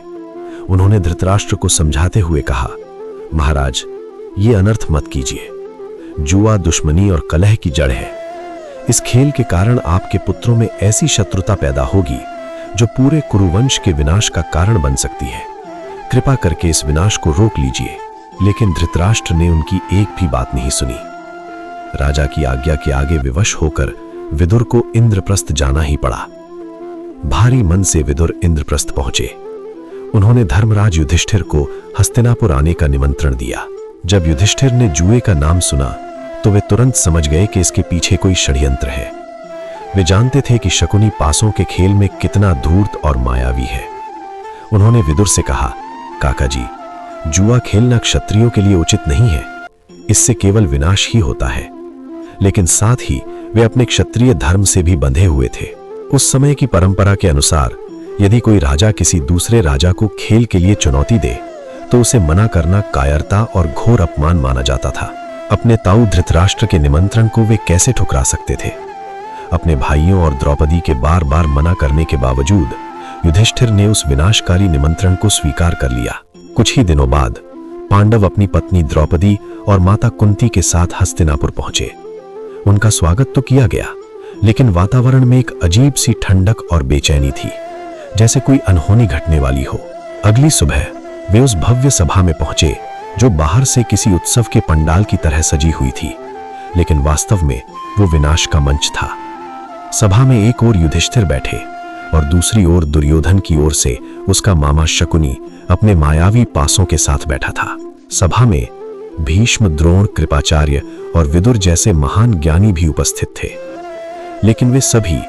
उन्होंने धृतराष्ट्र को समझाते हुए कहा, महाराज, ये अनर्थ मत कीजिए। जुआ दुश्मनी और कलह की जड़ है। इस खेल के कारण आपके पुत्रों में ऐसी शत्रुता पैदा होगी जो पूरे कुरुवंश के विनाश का कारण बन सकती है। कृपा करके इस विनाश को रोक लीजिए। लेकिन धृतराष्ट्र ने उनकी एक भी बात नहीं सुनी। राजा की आज्ञा के आगे विवश होकर विदुर को इंद्रप्रस्थ जाना ही पड़ा। भारी मन से विदुर इंद्रप्रस्थ पहुंचे। उन्होंने धर्मराज युधिष्ठिर को हस्तिनापुर आने का निमंत्रण दिया। जब युधिष्ठिर ने जुए का नाम सुना तो वे तुरंत समझ गए कि इसके पीछे कोई षड्यंत्र है। वे जानते थे कि शकुनी पासों के खेल में कितना धूर्त और मायावी है। उन्होंने विदुर से कहा, काका जी, जुआ खेलना क्षत्रियों के लिए उचित नहीं है। इससे केवल विनाश ही होता है। लेकिन साथ ही वे अपने क्षत्रिय धर्म से भी बंधे हुए थे। उस समय की परंपरा के अनुसार यदि कोई राजा किसी दूसरे राजा को खेल के लिए चुनौती दे तो उसे मना करना कायरता और घोर अपमान माना जाता था। अपने ताऊ धृतराष्ट्र के निमंत्रण को वे कैसे ठुकरा सकते थे? अपने भाइयों और द्रौपदी के बार बार मना करने के बावजूद युधिष्ठिर ने उस विनाशकारी निमंत्रण को स्वीकार कर लिया। कुछ ही दिनों बाद पांडव अपनी पत्नी द्रौपदी और माता कुंती के साथ हस्तिनापुर पहुंचे। उनका स्वागत तो किया गया, लेकिन वातावरण में एक अजीब सी ठंडक और बेचैनी थी, जैसे कोई अनहोनी घटने वाली हो। अगली सुबह वे उस भव्य सभा में पहुंचे जो बाहर से किसी उत्सव के पंडाल की तरह सजी हुई थी, लेकिन वास्तव में वो विनाश का मंच था। सभा में एक ओर युधिष्ठिर बैठे और दूसरी ओर दुर्योधन की ओर से उसका मामा शकुनी अपने मायावी पासों के साथ बैठा था। सभा में भीष्म, द्रोण, कृपाचार्य और विदुर जैसे महान ज्ञानी भी उपस्थित थे, लेकिन वे सभी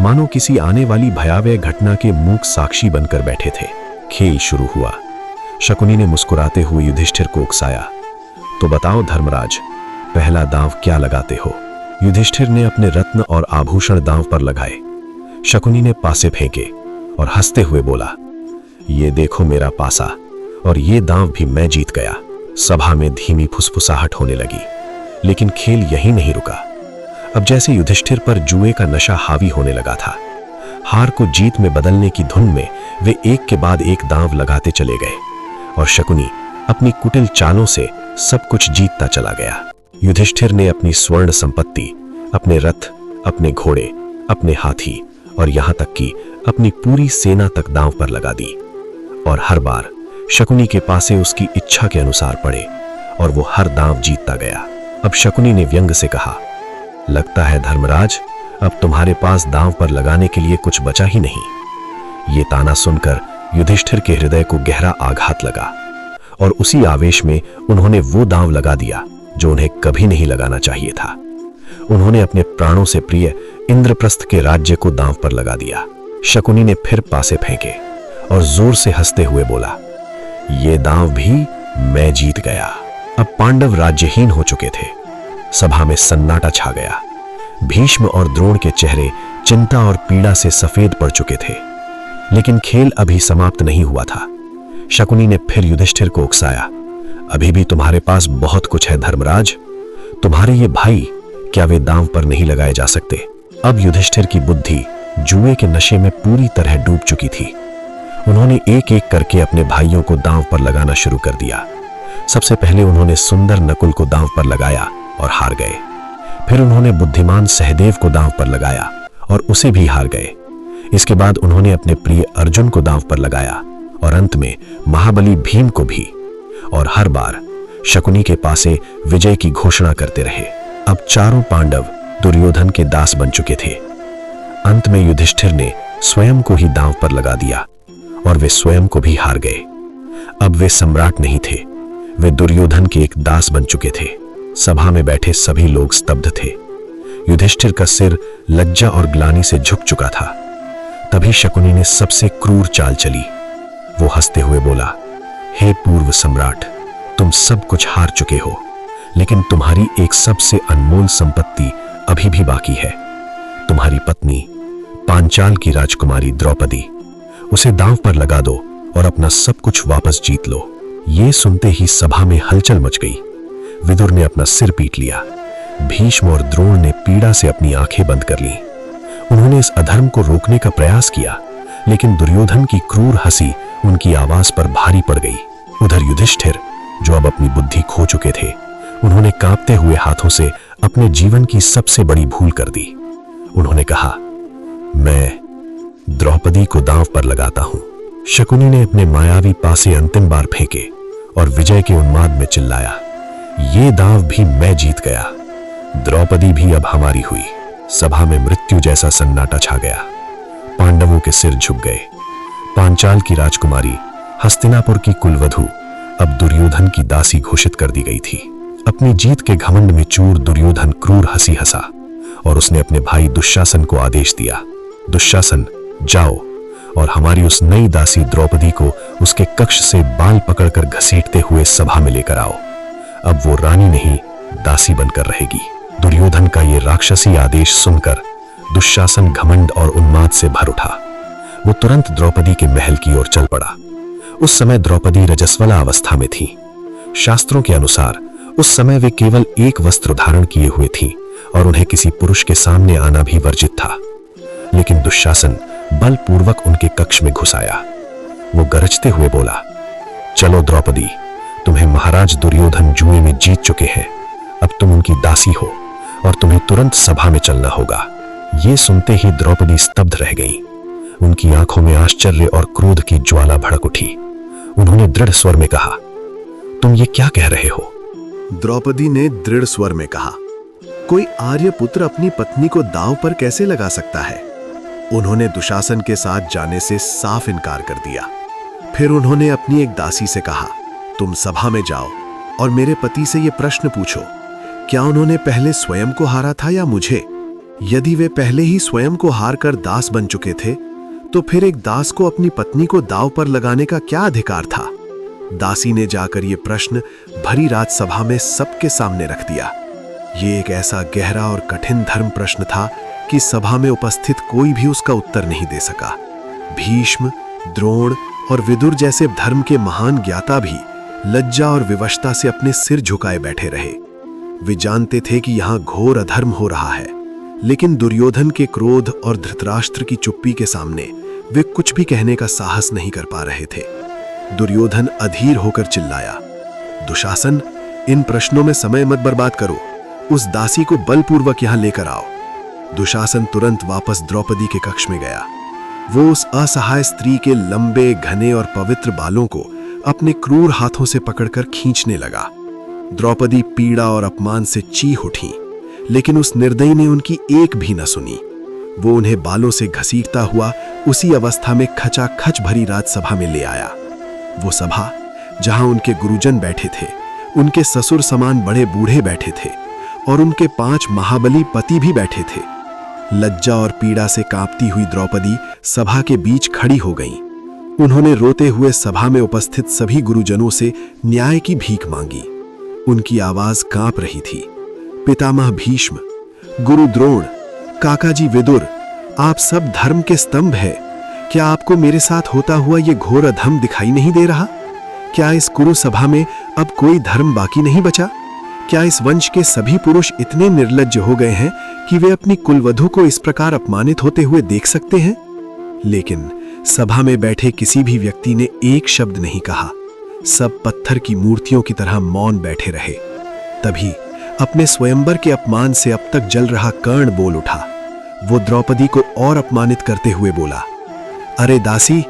मानो किसी आने वाली भयावह घटना के मूक साक्षी बनकर बैठे थे। खेल शुरू हुआ। शकुनी ने मुस्कुराते हुए युधिष्ठिर को उकसाया, तो बताओ धर्मराज, पहला दांव क्या लगाते हो? युधिष्ठिर ने अपने रत्न और आभूषण दांव पर लगाए। शकुनी ने पासे फेंके और हंसते हुए बोला, ये देखो मेरा पासा, और ये दांव भी मैं जीत गया। सभा में धीमी फुसफुसाहट होने लगी, लेकिन खेल यहीं नहीं रुका। अब जैसे युधिष्ठिर पर जुए का नशा हावी होने लगा था। हार को जीत में बदलने की धुन में वे एक के बाद एक दांव लगाते चले गए और शकुनी अपनी कुटिल चालों से सब कुछ जीतता चला गया। युधिष्ठिर ने अपनी स्वर्ण संपत्ति, अपने रथ, अपने घोड़े, अपने हाथी और यहां तक कि अपनी पूरी सेना तक दांव पर लगा दी। और हर बार शकुनी के पासे उसकी इच्छा के अनुसार पड़े और वो हर दांव जीतता गया। अब शकुनी ने व्यंग से कहा, लगता है धर्मराज, अब तुम्हारे पास दांव पर लगाने के लिए कुछ बचा ही नहीं। ये ताना सुनकर युधिष्ठिर के हृदय को गहरा आघात लगा और उसी आवेश में उन्होंने वो दांव लगा दिया जो उन्हें कभी नहीं लगाना चाहिए था। उन्होंने अपने प्राणों से प्रिय इंद्रप्रस्थ के राज्य को दांव पर लगा दिया। शकुनी ने फिर पासे फेंके और जोर से हंसते हुए बोला, ये दांव भी मैं जीत गया। अब पांडव राज्यहीन हो चुके थे। सभा में सन्नाटा छा गया। भीष्म और द्रोण के चेहरे चिंता और पीड़ा से सफेद पड़ चुके थे। लेकिन खेल अभी समाप्त नहीं हुआ था। शकुनी ने फिर युधिष्ठिर को उकसाया, अभी भी तुम्हारे पास बहुत कुछ है धर्मराज। तुम्हारे ये भाई, क्या वे दांव पर नहीं लगाए जा सकते? अब युधिष्ठिर की बुद्धि जुए के नशे में पूरी तरह डूब चुकी थी। उन्होंने एक एक करके अपने भाइयों को दांव पर लगाना शुरू कर दिया। सबसे पहले उन्होंने सुंदर नकुल को दांव पर लगाया और हार गए। फिर उन्होंने बुद्धिमान सहदेव को दांव पर लगाया और उसे भी हार गए। इसके बाद उन्होंने अपने प्रिय अर्जुन को दांव पर लगाया और अंत में महाबली भीम को भी। और हर बार शकुनी के पासे विजय की घोषणा करते रहे। अब चारों पांडव दुर्योधन के दास बन चुके थे। अंत में युधिष्ठिर ने स्वयं को ही दांव पर लगा दिया और वे स्वयं को भी हार गए। अब वे सम्राट नहीं थे, वे दुर्योधन के एक दास बन चुके थे। सभा में बैठे सभी लोग स्तब्ध थे। युधिष्ठिर का सिर लज्जा और ग्लानि से झुक चुका था। तभी शकुनी ने सबसे क्रूर चाल चली। वो हंसते हुए बोला, हे पूर्व सम्राट, तुम सब कुछ हार चुके हो, लेकिन तुम्हारी एक सबसे अनमोल संपत्ति अभी भी बाकी है। तुम्हारी पत्नी पांचाल की राजकुमारी द्रौपदी, उसे दांव पर लगा दो और अपना सब कुछ वापस जीत लो। ये सुनते ही सभा में हलचल मच गई। विदुर ने अपना सिर पीट लिया। भीष्म और द्रोण ने पीड़ा से अपनी आंखें बंद कर लीं। उन्होंने इस अधर्म को रोकने का प्रयास किया, लेकिन दुर्योधन की क्रूर हंसी उनकी आवाज पर भारी पड़ गई। उधर युधिष्ठिर, जो अब अपनी बुद्धि खो चुके थे, उन्होंने कांपते हुए हाथों से अपने जीवन की सबसे बड़ी भूल कर दी। उन्होंने कहा, मैं द्रौपदी को दांव पर लगाता हूं। शकुनी ने अपने मायावी पासे अंतिम बार फेंके और विजय के उन्माद में चिल्लाया, ये दांव भी मैं जीत गया। द्रौपदी भी अब हमारी हुई। सभा में मृत्यु जैसा सन्नाटा छा गया। पांडवों के सिर झुक गए। पांचाल की राजकुमारी, हस्तिनापुर की कुलवधु, अब दुर्योधन की दासी घोषित कर दी गई थी। अपनी जीत के घमंड में चूर दुर्योधन क्रूर हंसी हंसा और उसने अपने भाई दुशासन को आदेश दिया, दुशासन, जाओ और हमारी उस नई दासी द्रौपदी को उसके कक्ष से बाल पकड़कर घसीटते हुए सभा में लेकर आओ। अब वो रानी नहीं, दासी बनकर रहेगी। दुर्योधन का ये राक्षसी आदेश सुनकर दुशासन घमंड और उन्माद से भर उठा। वो तुरंत द्रौपदी के महल की ओर चल पड़ा। उस समय द्रौपदी रजस्वला अवस्था में थी। शास्त्रों के अनुसार उस समय वे केवल एक वस्त्र धारण किए हुए थी और उन्हें किसी पुरुष के सामने आना भी वर्जित था। लेकिन दुशासन बलपूर्वक उनके कक्ष में घुस आया। वो गरजते हुए बोला, चलो द्रौपदी, तुम्हें महाराज दुर्योधन जुए में जीत चुके हैं। अब तुम उनकी दासी हो और तुम्हें तुरंत सभा में चलना होगा। ये सुनते ही द्रौपदी स्तब्ध रह गई। उनकी आंखों में आश्चर्य और क्रोध की ज्वाला भड़क उठी। उन्होंने दृढ़ स्वर में कहा, तुम ये क्या कह रहे हो? द्रौपदी ने दृढ़ स्वर में कहा, कोई आर्यपुत्र अपनी पत्नी को दांव पर कैसे लगा सकता है? उन्होंने दुशासन के साथ जाने से साफ इनकार कर दिया। फिर उन्होंने अपनी एक दासी से कहा, तुम सभा में जाओ और मेरे पति से ये प्रश्न पूछो, क्या उन्होंने पहले स्वयं को हारा था या मुझे? यदि वे पहले ही स्वयं को हार कर दास बन चुके थे, तो फिर एक दास को अपनी पत्नी को दांव पर लगाने का क्या अधिकार था? दासी ने जाकर ये प्रश्न भरी रात सभा में सबके सामने रख दिया। ये एक ऐसा गहरा और कठिन धर्म प्रश्न था कि सभा में उपस्थित कोई भी उसका उत्तर नहीं दे सका। भीष्म, द्रोण और विदुर जैसे धर्म के महान ज्ञाता भी लज्जा और विवशता से अपने सिर झुकाए बैठे रहे। वे जानते थे कि यहां घोर अधर्म हो रहा है, लेकिन दुर्योधन के क्रोध और धृतराष्ट्र की चुप्पी के सामने वे कुछ भी कहने का साहस नहीं कर पा रहे थे। दुर्योधन अधीर होकर चिल्लाया, दुशासन, इन प्रश्नों में समय मत बर्बाद करो, उस दासी को बलपूर्वक यहां लेकर आओ। दुशासन तुरंत वापस द्रौपदी के कक्ष में गया। वो उस असहाय स्त्री के लंबे, घने और पवित्र बालों को अपने क्रूर हाथों से पकड़कर खींचने लगा। द्रौपदी पीड़ा और अपमान से चीख उठी, लेकिन उस निर्दयी ने उनकी एक भी न सुनी। वो उन्हें बालों से घसीटता हुआ उसी अवस्था में खचाखच भरी राजसभा में ले आया। वो सभा जहां उनके गुरुजन बैठे थे, उनके ससुर समान बड़े बूढ़े बैठे थे और उनके 5 महाबली पति भी बैठे थे। लज्जा और पीड़ा से कांपती हुई द्रौपदी सभा के बीच खड़ी हो गईं। उन्होंने रोते हुए सभा में उपस्थित सभी गुरुजनों से न्याय की भीख मांगी। उनकी आवाज कांप रही थी। पितामह भीष्म, गुरु द्रोण, काकाजी विदुर, आप सब धर्म के स्तंभ है। क्या आपको मेरे साथ होता हुआ ये घोर अधम दिखाई नहीं दे रहा? क्या इस कुरु सभा में अब कोई धर्म बाकी नहीं बचा? क्या इस वंश के सभी पुरुष इतने निर्लज्ज हो गए हैं कि वे अपनी कुलवधू को इस प्रकार अपमानित होते हुए देख सकते हैं? लेकिन सभा में बैठे किसी भी व्यक्ति ने एक शब्द नहीं कहा। सब पत्थर की मूर्तियों की तरह मौन बैठे रहे। तभी अपने स्वयंवर के अपमान से अब तक जल रहा कर्ण बोल उठा। वो द्रौपदी को और अपमानित करते हुए बोला, अरे दासी,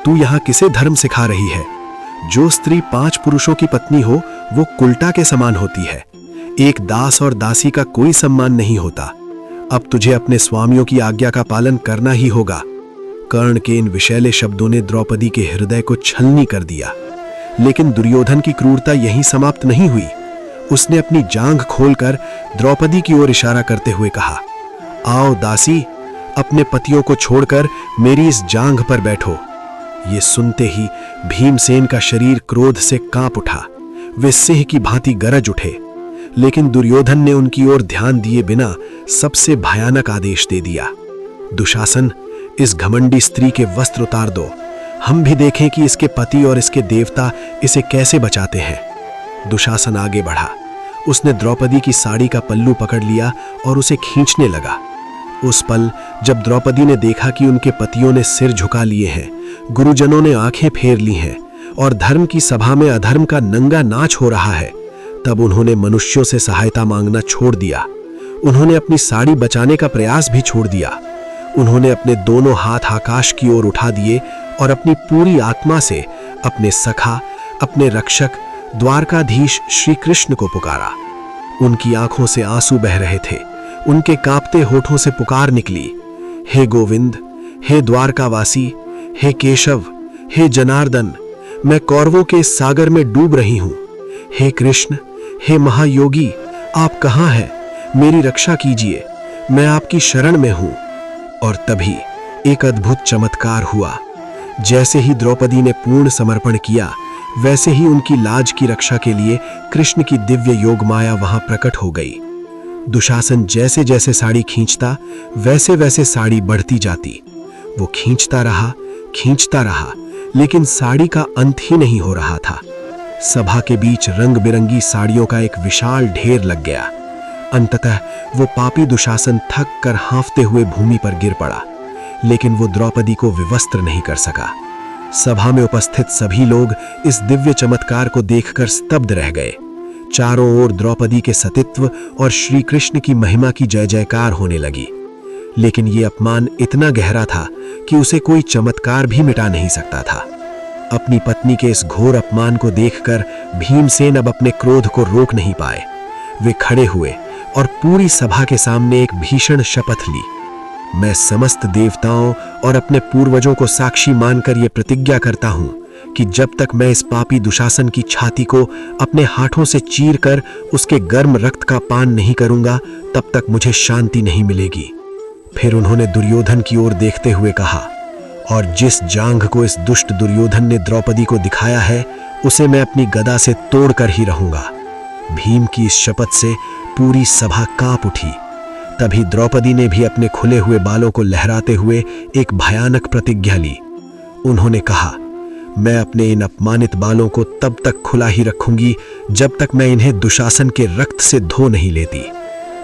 तू यहां किसे धर्म सिखा रही है? जो स्त्री 5 पुरुषों की पत्नी हो वो कुलटा के समान होती है। एक दास और दासी का कोई सम्मान नहीं होता। अब तुझे अपने स्वामियों की आज्ञा का पालन करना ही होगा। कर्ण के इन विषैले शब्दों ने द्रौपदी के हृदय को छलनी कर दिया। लेकिन दुर्योधन की क्रूरता यहीं समाप्त नहीं हुई। उसने अपनी जांघ खोलकर द्रौपदी की ओर इशारा करते हुए कहा, आओ दासी, अपने पतियों को छोड़कर मेरी इस जांघ पर बैठो। ये सुनते ही भीमसेन का शरीर क्रोध से कांप उठा। वे सिंह की भांति गरज उठे। लेकिन दुर्योधन ने उनकी ओर ध्यान दिए बिना सबसे भयानक आदेश दे दिया, दुशासन, इस घमंडी स्त्री के वस्त्र उतार दो। हम भी देखें कि इसके पति और इसके देवता इसे कैसे बचाते हैं। दुशासन आगे बढ़ा। उसने द्रौपदी की साड़ी का पल्लू पकड़ लिया और उसे खींचने लगा। उस पल जब द्रौपदी ने देखा कि उनके पतियों ने सिर झुका लिए हैं, गुरुजनों ने आंखें फेर ली हैं और धर्म की सभा में अधर्म का नंगा नाच हो रहा है, तब उन्होंने मनुष्यों से सहायता मांगना छोड़ दिया। उन्होंने अपनी साड़ी बचाने का प्रयास भी छोड़ दिया। उन्होंने अपने दोनों हाथ आकाश की ओर उठा दिए और अपनी पूरी आत्मा से अपने सखा, अपने रक्षक, द्वारकाधीश श्री कृष्ण को पुकारा। उनकी आंखों से आंसू बह रहे थे। उनके कांपते होठों से पुकार निकली, हे गोविंद, हे द्वारकावासी, हे केशव, हे जनार्दन, मैं कौरवों के इस सागर में डूब रही हूं। हे कृष्ण, हे महायोगी, आप कहां हैं? मेरी रक्षा कीजिए, मैं आपकी शरण में हूं। और तभी एक अद्भुत चमत्कार हुआ। जैसे ही द्रौपदी ने पूर्ण समर्पण किया, वैसे ही उनकी लाज की रक्षा के लिए कृष्ण की दिव्य योग माया वहां प्रकट हो गई। दुशासन जैसे जैसे साड़ी खींचता, वैसे वैसे साड़ी बढ़ती जाती। वो खींचता रहा, लेकिन साड़ी का अंत ही नहीं हो रहा था। सभा के बीच रंग बिरंगी साड़ियों का एक विशाल ढेर लग गया। अंततः वो पापी दुशासन थक कर हाँफते हुए भूमि पर गिर पड़ा, लेकिन वो द्रौपदी को विवस्त्र नहीं कर सका। सभा में उपस्थित सभी लोग इस दिव्य चमत्कार को देखकर स्तब्ध रह गए। चारों ओर द्रौपदी के सतीत्व और श्री कृष्ण की महिमा की जय जयकार होने लगी। लेकिन ये अपमान इतना गहरा था कि उसे कोई चमत्कार भी मिटा नहीं सकता था। अपनी पत्नी के इस घोर अपमान को देखकर भीमसेन अब अपने क्रोध को रोक नहीं पाए। वे खड़े हुए और पूरी सभा के सामने एक भीषण शपथ ली। मैं समस्त देवताओं और अपने पूर्वजों को साक्षी मानकर यह प्रतिज्ञा करता हूं कि जब तक मैं इस पापी दुशासन की छाती को अपने हाथों से चीरकर उसके गर्म रक्त का पान नहीं करूंगा, तब तक मुझे शांति नहीं मिलेगी। फिर उन्होंने दुर्योधन की ओर देखते हुए कहा, और जिस जांघ को इस दुष्ट दुर्योधन ने द्रौपदी को दिखाया है, उसे मैं अपनी गदा से तोड़कर ही रहूंगा। भीम की इस शपथ से पूरी सभा कांप उठी। तभी द्रौपदी ने भी अपने खुले हुए बालों को लहराते हुए एक भयानक प्रतिज्ञा ली। उन्होंने कहा, मैं अपने इन अपमानित बालों को तब तक खुला ही रखूंगी जब तक मैं इन्हें दुशासन के रक्त से धो नहीं लेती।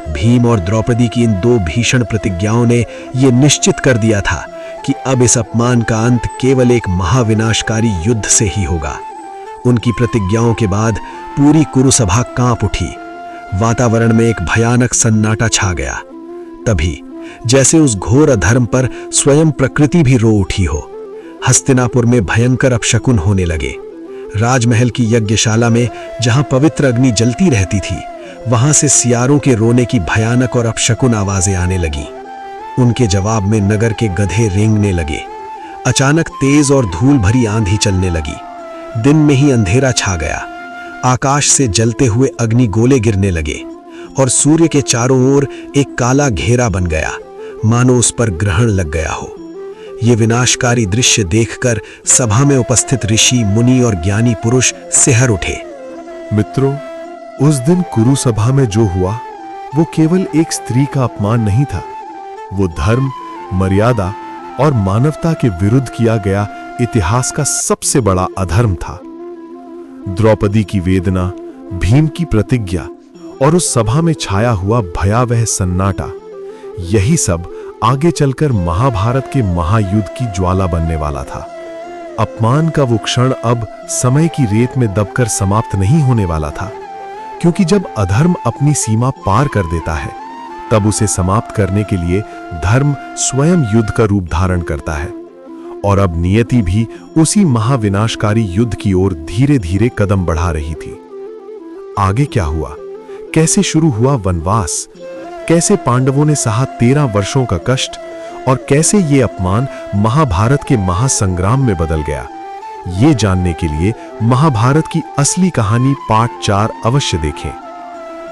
भीम और द्रौपदी की इन 2 भीषण प्रतिज्ञाओं ने यह निश्चित कर दिया था कि अब इस अपमान का अंत केवल एक महाविनाशकारी युद्ध से ही होगा। उनकी प्रतिज्ञाओं के बाद पूरी कुरुसभा कांप उठी। वातावरण में एक भयानक सन्नाटा छा गया। तभी जैसे उस घोर अधर्म पर स्वयं प्रकृति भी रो उठी हो। हस्तिनापुर में भयंकर अपशकुन होने लगे। राजमहल की यज्ञशाला में जहां पवित्र अग्नि जलती रहती थी, वहां से सियारों के रोने की भयानक और अपशकुन आवाजें आने लगी। उनके जवाब में नगर के गधे रेंगने लगे। अचानक तेज और धूल भरी आंधी चलने लगी। दिन में ही अंधेरा छा गया। आकाश से जलते हुए अग्नि गोले गिरने लगे और सूर्य के चारों ओर एक काला घेरा बन गया, मानो उस पर ग्रहण लग गया हो। ये विनाशकारी दृश्य देखकर सभा में उपस्थित ऋषि, मुनि और ज्ञानी पुरुष सिहर उठे। मित्रों, उस दिन कुरु सभा में जो हुआ वो केवल एक स्त्री का अपमान नहीं था। वो धर्म, मर्यादा और मानवता के विरुद्ध किया गया इतिहास का सबसे बड़ा अधर्म था। द्रौपदी की वेदना, भीम की प्रतिज्ञा और उस सभा में छाया हुआ भयावह सन्नाटा, यही सब आगे चलकर महाभारत के महायुद्ध की ज्वाला बनने वाला था। अपमान का वो क्षण अब समय की रेत में दबकर समाप्त नहीं होने वाला था, क्योंकि जब अधर्म अपनी सीमा पार कर देता है, तब उसे समाप्त करने के लिए धर्म स्वयं युद्ध का रूप धारण करता है। और अब नियति भी उसी महाविनाशकारी युद्ध की ओर धीरे धीरे कदम बढ़ा रही थी। आगे क्या हुआ? कैसे शुरू हुआ वनवास? कैसे पांडवों ने सहा 13 वर्षों का कष्ट और कैसे ये अपमान महाभारत के महासंग्राम में बदल गया? ये जानने के लिए महाभारत की असली कहानी पार्ट 4 अवश्य देखें।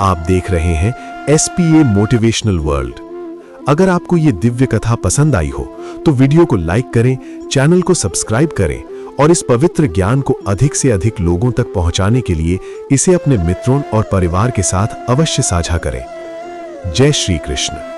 आप देख रहे हैं SPA मोटिवेशनल वर्ल्ड। अगर आपको ये दिव्य कथा पसंद आई हो तो वीडियो को लाइक करें, चैनल को सब्सक्राइब करें और इस पवित्र ज्ञान को अधिक से अधिक लोगों तक पहुंचाने के लिए इसे अपने मित्रों और परिवार के साथ अवश्य साझा करें। जय श्री कृष्ण।